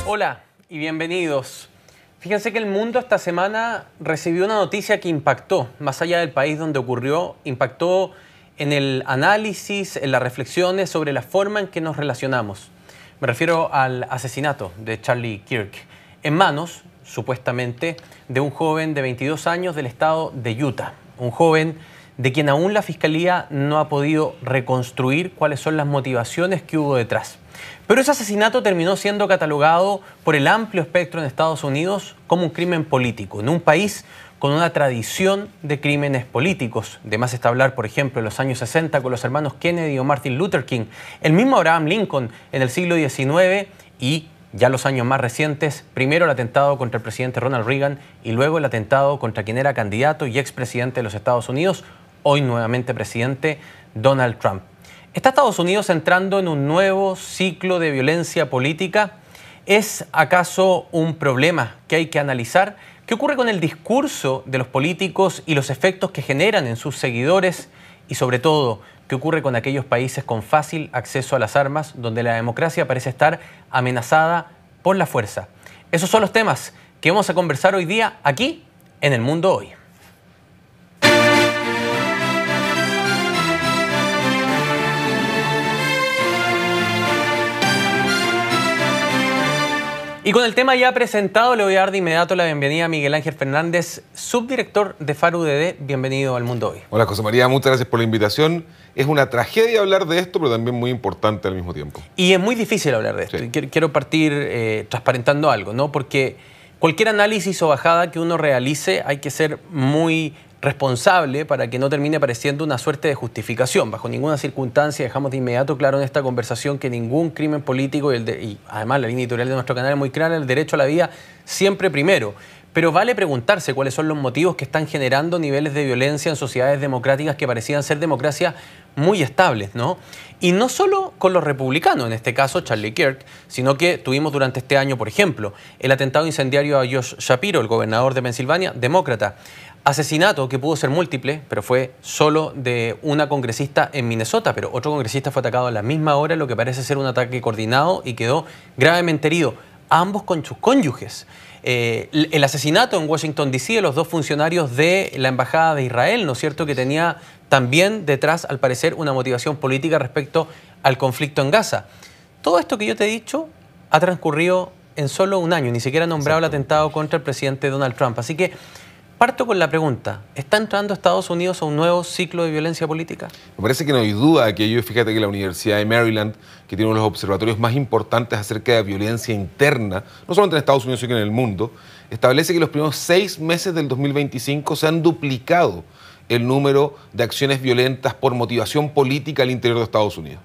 Hola y bienvenidos. Fíjense que el mundo esta semana recibió una noticia que impactó, más allá del país donde ocurrió, impactó en el análisis, en las reflexiones sobre la forma en que nos relacionamos. Me refiero al asesinato de Charlie Kirk, en manos, supuestamente, de un joven de 22 años del estado de Utah. Un joven de quien aún la Fiscalía no ha podido reconstruir cuáles son las motivaciones que hubo detrás. Pero ese asesinato terminó siendo catalogado por el amplio espectro en Estados Unidos como un crimen político, en un país con una tradición de crímenes políticos. De más está hablar, por ejemplo, en los años 60 con los hermanos Kennedy o Martin Luther King, el mismo Abraham Lincoln en el siglo XIX y ya los años más recientes, primero el atentado contra el presidente Ronald Reagan y luego el atentado contra quien era candidato y expresidente de los Estados Unidos, hoy nuevamente presidente Donald Trump. ¿Está Estados Unidos entrando en un nuevo ciclo de violencia política? ¿Es acaso un problema que hay que analizar? ¿Qué ocurre con el discurso de los políticos y los efectos que generan en sus seguidores? Y sobre todo, ¿qué ocurre con aquellos países con fácil acceso a las armas, donde la democracia parece estar amenazada por la fuerza? Esos son los temas que vamos a conversar hoy día aquí en El Mundo Hoy. Y con el tema ya presentado, le voy a dar de inmediato la bienvenida a Miguel Ángel Fernández, subdirector de FARO UDD. Bienvenido al Mundo Hoy. Hola, José María, muchas gracias por la invitación. Es una tragedia hablar de esto, pero también muy importante al mismo tiempo. Y es muy difícil hablar de esto. Sí. Quiero partir transparentando algo, ¿no? Porque cualquier análisis o bajada que uno realice hay que ser muy responsable para que no termine pareciendo una suerte de justificación. Bajo ninguna circunstancia dejamos de inmediato claro en esta conversación que ningún crimen político, y además la línea editorial de nuestro canal es muy clara, el derecho a la vida siempre primero. Pero vale preguntarse cuáles son los motivos que están generando niveles de violencia en sociedades democráticas que parecían ser democracias muy estables, ¿no? Y no solo con los republicanos, en este caso Charlie Kirk, sino que tuvimos durante este año, por ejemplo, el atentado incendiario a Josh Shapiro, el gobernador de Pensilvania, demócrata. Asesinato que pudo ser múltiple, pero fue solo de una congresista en Minnesota, pero otro congresista fue atacado a la misma hora, lo que parece ser un ataque coordinado y quedó gravemente herido, ambos con sus cónyuges. El asesinato en Washington, D.C. de los dos funcionarios de la Embajada de Israel, ¿no es cierto?, que tenía también detrás, al parecer, una motivación política respecto al conflicto en Gaza. Todo esto que yo te he dicho ha transcurrido en solo un año, ni siquiera ha nombrado el atentado contra el presidente Donald Trump. Así que parto con la pregunta, ¿está entrando Estados Unidos a un nuevo ciclo de violencia política? Me parece que no hay duda que ello. Fíjate que la Universidad de Maryland, que tiene uno de los observatorios más importantes acerca de violencia interna, no solamente en Estados Unidos, sino que en el mundo, establece que los primeros 6 meses del 2025 se han duplicado el número de acciones violentas por motivación política al interior de Estados Unidos.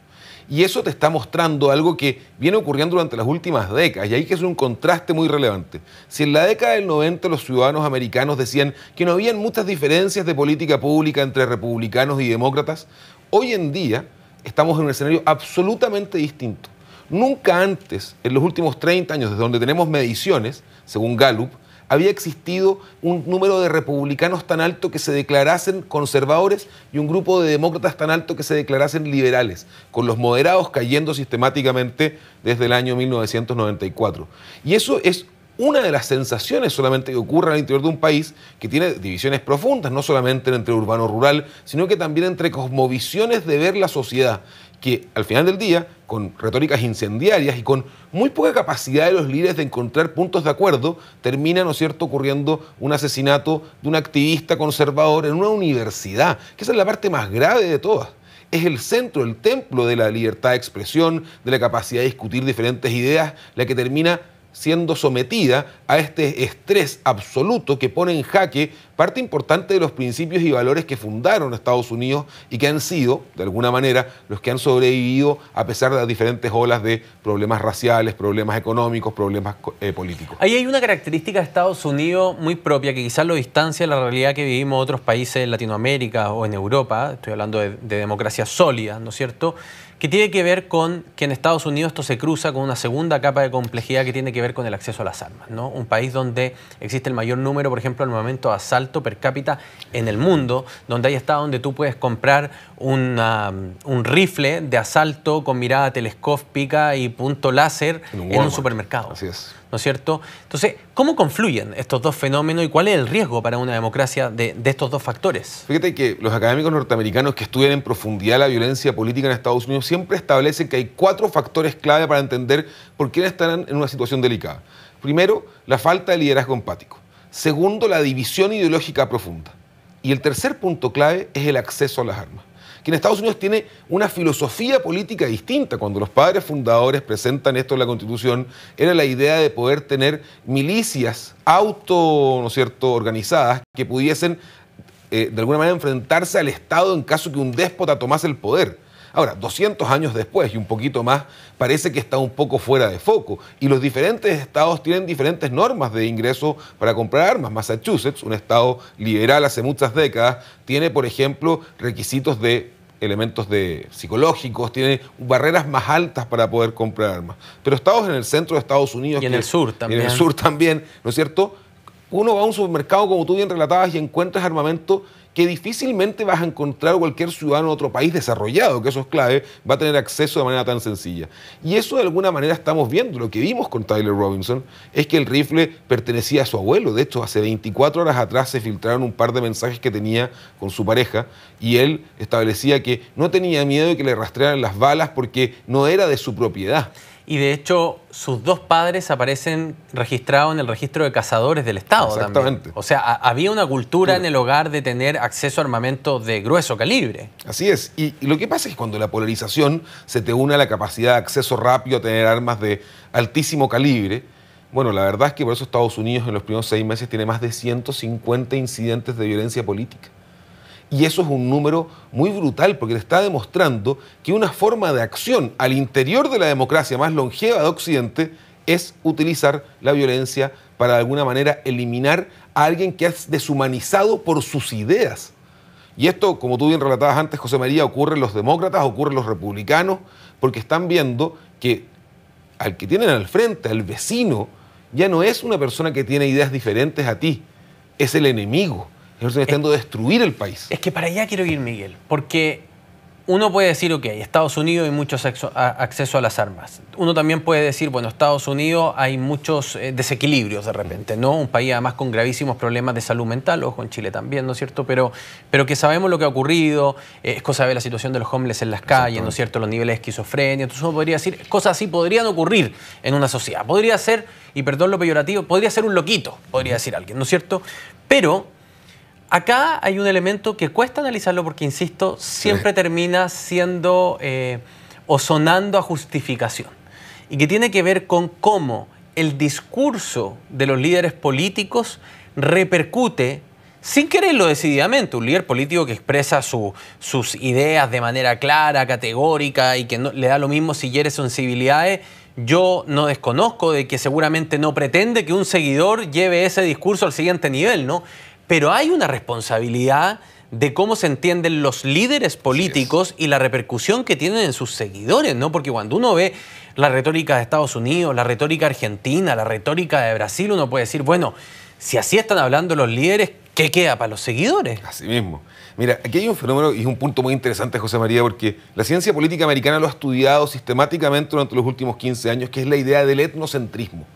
Y eso te está mostrando algo que viene ocurriendo durante las últimas décadas, y hay que hacer un contraste muy relevante. Si en la década del 90 los ciudadanos americanos decían que no habían muchas diferencias de política pública entre republicanos y demócratas, hoy en día estamos en un escenario absolutamente distinto. Nunca antes, en los últimos 30 años, desde donde tenemos mediciones, según Gallup, había existido un número de republicanos tan alto que se declarasen conservadores y un grupo de demócratas tan alto que se declarasen liberales, con los moderados cayendo sistemáticamente desde el año 1994. Y eso es una de las sensaciones solamente que ocurre al interior de un país que tiene divisiones profundas, no solamente entre urbano y rural, sino que también entre cosmovisiones de ver la sociedad, que al final del día, con retóricas incendiarias y con muy poca capacidad de los líderes de encontrar puntos de acuerdo, termina, ¿no es cierto?, ocurriendo un asesinato de un activista conservador en una universidad, que esa es la parte más grave de todas. Es el centro, el templo de la libertad de expresión, de la capacidad de discutir diferentes ideas, la que termina siendo sometida a este estrés absoluto que pone en jaque parte importante de los principios y valores que fundaron Estados Unidos y que han sido, de alguna manera, los que han sobrevivido a pesar de las diferentes olas de problemas raciales, problemas económicos, problemas políticos. Ahí hay una característica de Estados Unidos muy propia que quizás lo distancia de la realidad que vivimos otros países en Latinoamérica o en Europa. Estoy hablando de democracia sólida, ¿no es cierto?, que tiene que ver con que en Estados Unidos esto se cruza con una segunda capa de complejidad que tiene que ver con el acceso a las armas, ¿no? Un país donde existe el mayor número, por ejemplo, al momento de asalto per cápita en el mundo, donde hay estados donde tú puedes comprar un rifle de asalto con mirada telescópica y punto láser en un supermercado. Así es. ¿No es cierto? Entonces, ¿cómo confluyen estos dos fenómenos y cuál es el riesgo para una democracia de estos dos factores? Fíjate que los académicos norteamericanos que estudian en profundidad la violencia política en Estados Unidos siempre establecen que hay 4 factores clave para entender por qué están en una situación delicada. Primero, la falta de liderazgo empático. Segundo, la división ideológica profunda. Y el tercer punto clave es el acceso a las armas, que en Estados Unidos tiene una filosofía política distinta. Cuando los padres fundadores presentan esto en la Constitución, era la idea de poder tener milicias ¿no es cierto?, organizadas que pudiesen de alguna manera enfrentarse al Estado en caso que un déspota tomase el poder. Ahora, 200 años después y un poquito más, parece que está un poco fuera de foco. Y los diferentes estados tienen diferentes normas de ingreso para comprar armas. Massachusetts, un estado liberal hace muchas décadas, tiene, por ejemplo, requisitos de elementos psicológicos, tiene barreras más altas para poder comprar armas. Pero estados en el centro de Estados Unidos... Y en el sur también. Y en el sur también, ¿no es cierto? Uno va a un supermercado, como tú bien relatabas, y encuentras armamento que difícilmente vas a encontrar cualquier ciudadano de otro país desarrollado, que eso es clave, va a tener acceso de manera tan sencilla. Y eso de alguna manera estamos viendo. Lo que vimos con Tyler Robinson es que el rifle pertenecía a su abuelo. De hecho, hace 24 horas atrás se filtraron un par de mensajes que tenía con su pareja y él establecía que no tenía miedo de que le rastrearan las balas porque no era de su propiedad. Y de hecho, sus dos padres aparecen registrados en el registro de cazadores del Estado. Exactamente. También. O sea, había una cultura en el hogar de tener acceso a armamento de grueso calibre. Así es. Y lo que pasa es que cuando la polarización se te une a la capacidad de acceso rápido a tener armas de altísimo calibre, bueno, la verdad es que por eso Estados Unidos en los primeros 6 meses tiene más de 150 incidentes de violencia política. Y eso es un número muy brutal porque le está demostrando que una forma de acción al interior de la democracia más longeva de Occidente es utilizar la violencia para de alguna manera eliminar a alguien que es deshumanizado por sus ideas. Y esto, como tú bien relatabas antes, José María, ocurre en los demócratas, ocurre en los republicanos, porque están viendo que al que tienen al frente, al vecino, ya no es una persona que tiene ideas diferentes a ti, es el enemigo. Ellos están intentando destruir el país. Es que para allá quiero ir, Miguel, porque uno puede decir, ok, Estados Unidos hay mucho acceso a las armas. Uno también puede decir, bueno, Estados Unidos hay muchos desequilibrios de repente, ¿no? Un país además con gravísimos problemas de salud mental, ojo, en Chile también, ¿no es cierto? Pero que sabemos lo que ha ocurrido, es cosa de ver la situación de los homeless en las calles, ¿no es cierto? Los niveles de esquizofrenia, entonces uno podría decir, cosas así podrían ocurrir en una sociedad. Podría ser, y perdón lo peyorativo, podría ser un loquito, podría decir alguien, ¿no es cierto? Pero acá hay un elemento que cuesta analizarlo porque, insisto, siempre termina siendo o sonando a justificación. Y que tiene que ver con cómo el discurso de los líderes políticos repercute, sin quererlo decididamente, un líder político que expresa sus ideas de manera clara, categórica y que no, le da lo mismo si hiere sensibilidades. Yo no desconozco de que seguramente no pretende que un seguidor lleve ese discurso al siguiente nivel, ¿no? Pero hay una responsabilidad de cómo se entienden los líderes políticos y la repercusión que tienen en sus seguidores, ¿no? Porque cuando uno ve la retórica de Estados Unidos, la retórica argentina, la retórica de Brasil, uno puede decir, bueno, si así están hablando los líderes, ¿qué queda para los seguidores? Así mismo. Mira, aquí hay un fenómeno y es un punto muy interesante, José María, porque la ciencia política americana lo ha estudiado sistemáticamente durante los últimos 15 años, que es la idea del etnocentrismo.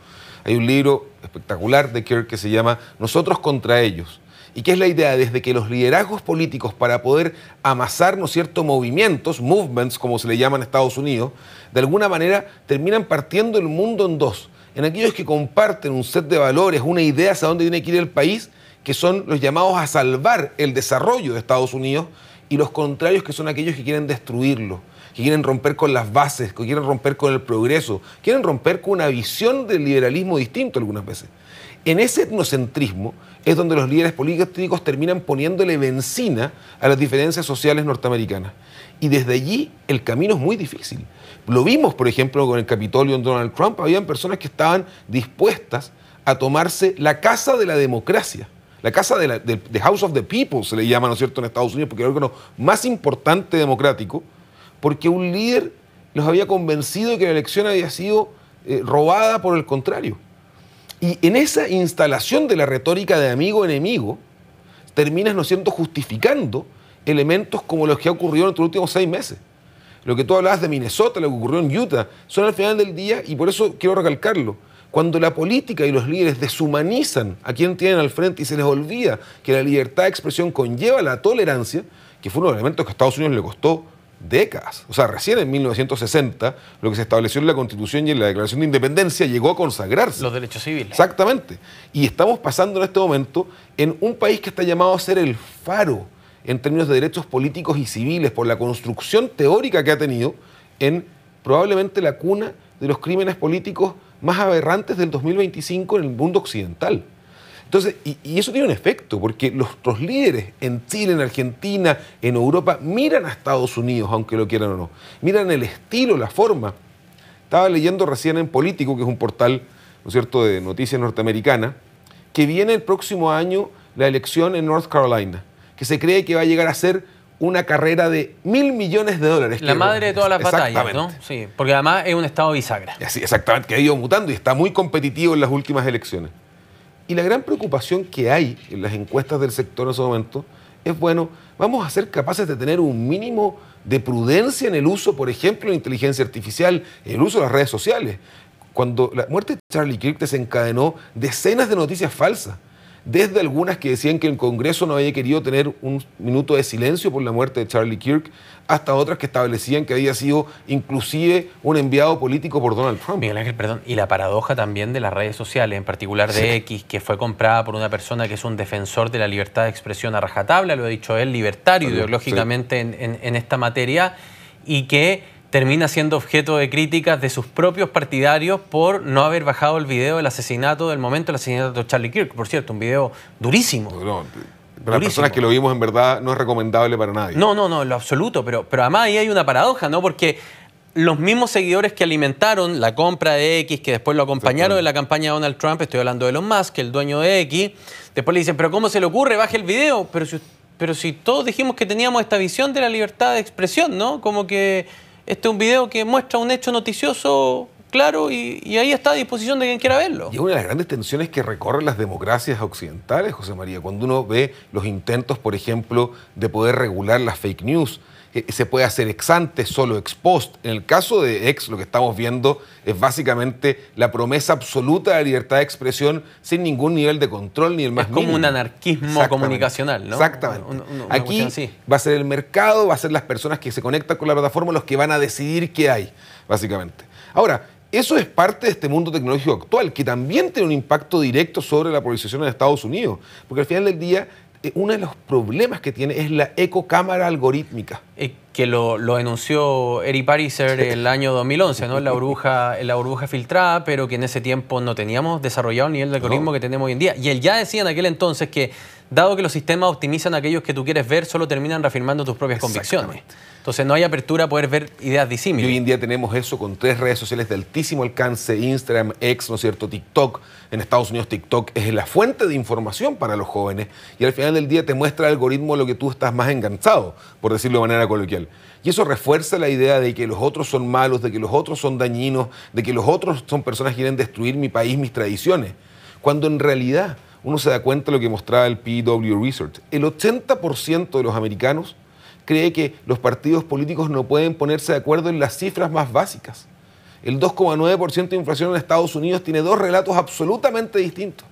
Hay un libro espectacular de Kirk que se llama Nosotros contra ellos. ¿Y qué es la idea? Desde que los liderazgos políticos para poder amasar, ¿no es cierto?, movimientos, movements, como se le llama en Estados Unidos, de alguna manera terminan partiendo el mundo en dos. En aquellos que comparten un set de valores, una idea hacia dónde tiene que ir el país, que son los llamados a salvar el desarrollo de Estados Unidos, y los contrarios, que son aquellos que quieren destruirlo, que quieren romper con las bases, que quieren romper con el progreso, quieren romper con una visión del liberalismo distinto algunas veces. En ese etnocentrismo es donde los líderes políticos terminan poniéndole benzina a las diferencias sociales norteamericanas. Y desde allí el camino es muy difícil. Lo vimos, por ejemplo, con el Capitolio en Donald Trump. Habían personas que estaban dispuestas a tomarse la casa de la democracia. La casa de House of the People se le llama, ¿no es cierto?, en Estados Unidos, porque es el órgano más importante democrático, porque un líder los había convencido de que la elección había sido robada por el contrario. Y en esa instalación de la retórica de amigo-enemigo, terminas, ¿no es cierto?, justificando elementos como los que ha ocurrido en los últimos 6 meses. Lo que tú hablabas de Minnesota, lo que ocurrió en Utah, son al final del día, y por eso quiero recalcarlo, cuando la política y los líderes deshumanizan a quien tienen al frente y se les olvida que la libertad de expresión conlleva la tolerancia, que fue uno de los elementos que a Estados Unidos le costó décadas. O sea, recién en 1960, lo que se estableció en la Constitución y en la Declaración de Independencia llegó a consagrarse. Los derechos civiles. Exactamente. Y estamos pasando en este momento en un país que está llamado a ser el faro en términos de derechos políticos y civiles por la construcción teórica que ha tenido en probablemente la cuna de los crímenes políticos más aberrantes del 2025 en el mundo occidental. Entonces, y eso tiene un efecto, porque los líderes en Chile, en Argentina, en Europa, miran a Estados Unidos, aunque lo quieran o no. Miran el estilo, la forma. Estaba leyendo recién en Político, que es un portal, ¿no es cierto?, de noticias norteamericana, que viene el próximo año la elección en North Carolina, que se cree que va a llegar a ser una carrera de $1.000 millones. La madre de todas las batallas, ¿no? Sí, porque además es un estado bisagra. Así, exactamente, que ha ido mutando y está muy competitivo en las últimas elecciones. Y la gran preocupación que hay en las encuestas del sector en ese momento es, bueno, vamos a ser capaces de tener un mínimo de prudencia en el uso, por ejemplo, de la inteligencia artificial, en el uso de las redes sociales. Cuando la muerte de Charlie Kirk desencadenó decenas de noticias falsas, desde algunas que decían que el Congreso no había querido tener un minuto de silencio por la muerte de Charlie Kirk, hasta otras que establecían que había sido inclusive un enviado político por Donald Trump. Miguel Ángel, perdón, y la paradoja también de las redes sociales, en particular de X, que fue comprada por una persona que es un defensor de la libertad de expresión a rajatabla, lo ha dicho él, libertario ideológicamente en esta materia, y que termina siendo objeto de críticas de sus propios partidarios por no haber bajado el video del asesinato, del momento del asesinato de Charlie Kirk. Por cierto, un video durísimo. No, para las personas que lo vimos, en verdad, no es recomendable para nadie. No, en lo absoluto, pero además ahí hay una paradoja, ¿no? Porque los mismos seguidores que alimentaron la compra de X, que después lo acompañaron en la campaña de Donald Trump, estoy hablando de Elon Musk, el dueño de X, después le dicen, pero ¿cómo se le ocurre? Baje el video. Pero si todos dijimos que teníamos esta visión de la libertad de expresión, ¿no? Como que este es un video que muestra un hecho noticioso claro y ahí está a disposición de quien quiera verlo. Y es una de las grandes tensiones que recorren las democracias occidentales, José María, cuando uno ve los intentos, por ejemplo, de poder regular las fake news. Se puede hacer ex ante, solo ex post. En el caso de X, lo que estamos viendo es básicamente la promesa absoluta de la libertad de expresión sin ningún nivel de control ni el más mínimo. Es como un anarquismo comunicacional, ¿no? Exactamente. Aquí va a ser el mercado, va a ser las personas que se conectan con la plataforma los que van a decidir qué hay, básicamente. Ahora, eso es parte de este mundo tecnológico actual, que también tiene un impacto directo sobre la polarización en Estados Unidos, porque al final del día uno de los problemas que tiene es la ecocámara algorítmica. Que lo enunció Eric Pariser el año 2011, ¿no? En la burbuja filtrada, pero que en ese tiempo no teníamos desarrollado el nivel de algoritmo que tenemos hoy en día. Y él ya decía en aquel entonces que, dado que los sistemas optimizan aquellos que tú quieres ver, solo terminan reafirmando tus propias convicciones. Entonces no hay apertura a poder ver ideas disímiles. Y hoy en día tenemos eso con 3 redes sociales de altísimo alcance, Instagram, X, ¿no es cierto?, TikTok. En Estados Unidos TikTok es la fuente de información para los jóvenes y al final del día te muestra el algoritmo lo que tú estás más enganchado, por decirlo de manera coloquial. Y eso refuerza la idea de que los otros son malos, de que los otros son dañinos, de que los otros son personas que quieren destruir mi país, mis tradiciones. Cuando en realidad uno se da cuenta de lo que mostraba el PW Research. El 80% de los americanos cree que los partidos políticos no pueden ponerse de acuerdo en las cifras más básicas. El 2,9% de inflación en Estados Unidos tiene 2 relatos absolutamente distintos.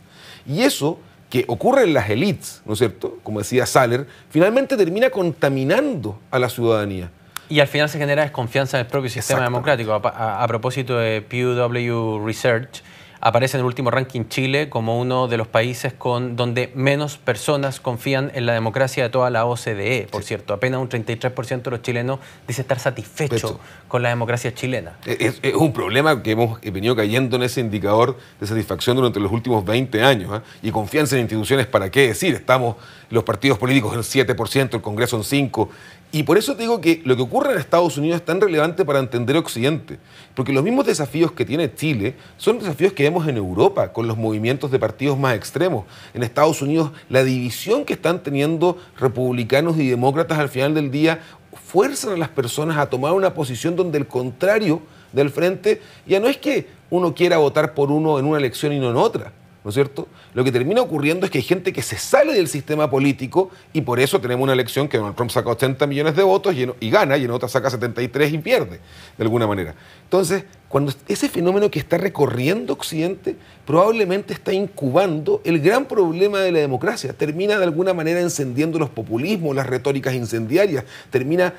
Y eso, que ocurre en las élites, ¿no es cierto?, como decía Saller, finalmente termina contaminando a la ciudadanía. Y al final se genera desconfianza en el propio sistema democrático. A propósito de PW Research, aparece en el último ranking Chile como uno de los países donde menos personas confían en la democracia de toda la OCDE. Por cierto, apenas un 33% de los chilenos dice estar satisfecho con la democracia chilena. Es un problema que hemos venido cayendo en ese indicador de satisfacción durante los últimos 20 años. Y confianza en instituciones, ¿para qué decir? Estamos los partidos políticos en 7%, el Congreso en 5%. Y por eso te digo que lo que ocurre en Estados Unidos es tan relevante para entender Occidente. Porque los mismos desafíos que tiene Chile son desafíos que vemos en Europa con los movimientos de partidos más extremos. En Estados Unidos, la división que están teniendo republicanos y demócratas al final del día fuerzan a las personas a tomar una posición donde el contrario del frente ya no es que uno quiera votar por uno en una elección y no en otra, ¿no es cierto? Lo que termina ocurriendo es que hay gente que se sale del sistema político y por eso tenemos una elección que Donald Trump saca 80 millones de votos y gana, y en otra saca 73 y pierde, de alguna manera. Entonces, cuando ese fenómeno que está recorriendo Occidente probablemente está incubando el gran problema de la democracia, termina de alguna manera encendiendo los populismos, las retóricas incendiarias, termina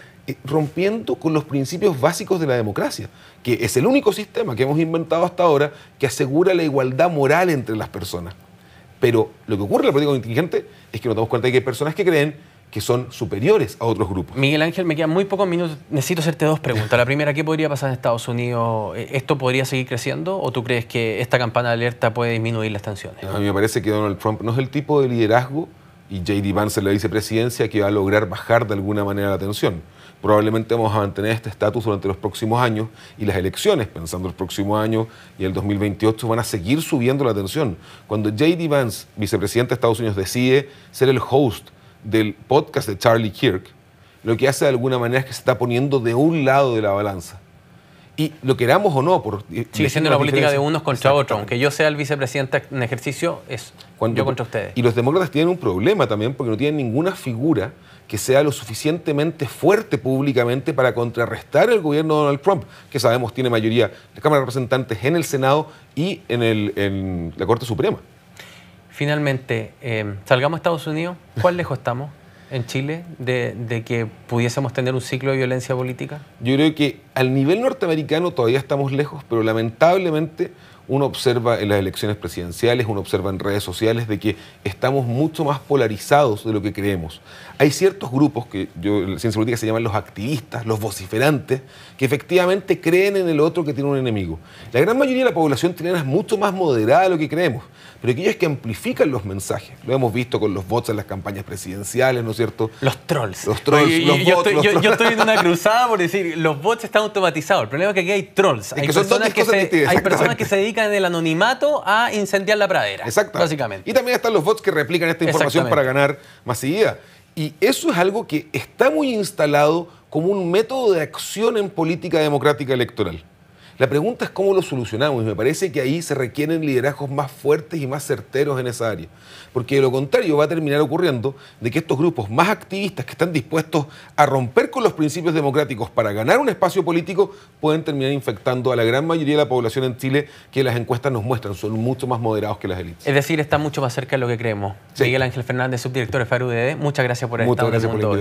rompiendo con los principios básicos de la democracia, que es el único sistema que hemos inventado hasta ahora que asegura la igualdad moral entre las personas. Pero lo que ocurre en la política contingente es que nos damos cuenta de que hay personas que creen que son superiores a otros grupos. Miguel Ángel, me quedan muy pocos minutos. Necesito hacerte dos preguntas. La primera, ¿qué podría pasar en Estados Unidos? ¿Esto podría seguir creciendo o tú crees que esta campana de alerta puede disminuir las tensiones? A mí me parece que Donald Trump no es el tipo de liderazgo, y J.D. Vance en la vicepresidencia, que va a lograr bajar de alguna manera la tensión. Probablemente vamos a mantener este estatus durante los próximos años, y las elecciones, pensando el próximo año y el 2028, van a seguir subiendo la tensión. Cuando J.D. Vance, vicepresidente de Estados Unidos, decide ser el host del podcast de Charlie Kirk, lo que hace de alguna manera es que se está poniendo de un lado de la balanza. Y lo queramos o no, sigue siendo la política de unos contra otros. Aunque yo sea el vicepresidente en ejercicio, es yo contra ustedes. Y los demócratas tienen un problema también porque no tienen ninguna figura que sea lo suficientemente fuerte públicamente para contrarrestar el gobierno de Donald Trump, que sabemos tiene mayoría de la Cámara de Representantes, en el Senado y en la Corte Suprema. Finalmente, salgamos a Estados Unidos. ¿Cuán lejos estamos en Chile de que pudiésemos tener un ciclo de violencia política? Yo creo que al nivel norteamericano todavía estamos lejos, pero lamentablemente uno observa en las elecciones presidenciales, uno observa en redes sociales de que estamos mucho más polarizados de lo que creemos. Hay ciertos grupos que en la ciencia política se llaman los activistas, los vociferantes, que efectivamente creen en el otro que tiene un enemigo. La gran mayoría de la población chilena es mucho más moderada de lo que creemos, pero aquellos que amplifican los mensajes, lo hemos visto con los bots en las campañas presidenciales, ¿no es cierto? Los trolls. Los trolls, yo estoy en una cruzada por decir, los bots están automatizados. El problema es que aquí hay trolls. Hay personas que se dedican en el anonimato a incendiar la pradera. Exacto. Básicamente. Y también están los bots que replican esta información para ganar masividad. Y eso es algo que está muy instalado como un método de acción en política democrática electoral. La pregunta es cómo lo solucionamos, y me parece que ahí se requieren liderazgos más fuertes y más certeros en esa área. Porque de lo contrario va a terminar ocurriendo de que estos grupos más activistas que están dispuestos a romper con los principios democráticos para ganar un espacio político pueden terminar infectando a la gran mayoría de la población en Chile, que las encuestas nos muestran son mucho más moderados que las élites. Es decir, está mucho más cerca de lo que creemos. Sí. Miguel Ángel Fernández, subdirector de FARUDD, muchas gracias por estar en el mundo.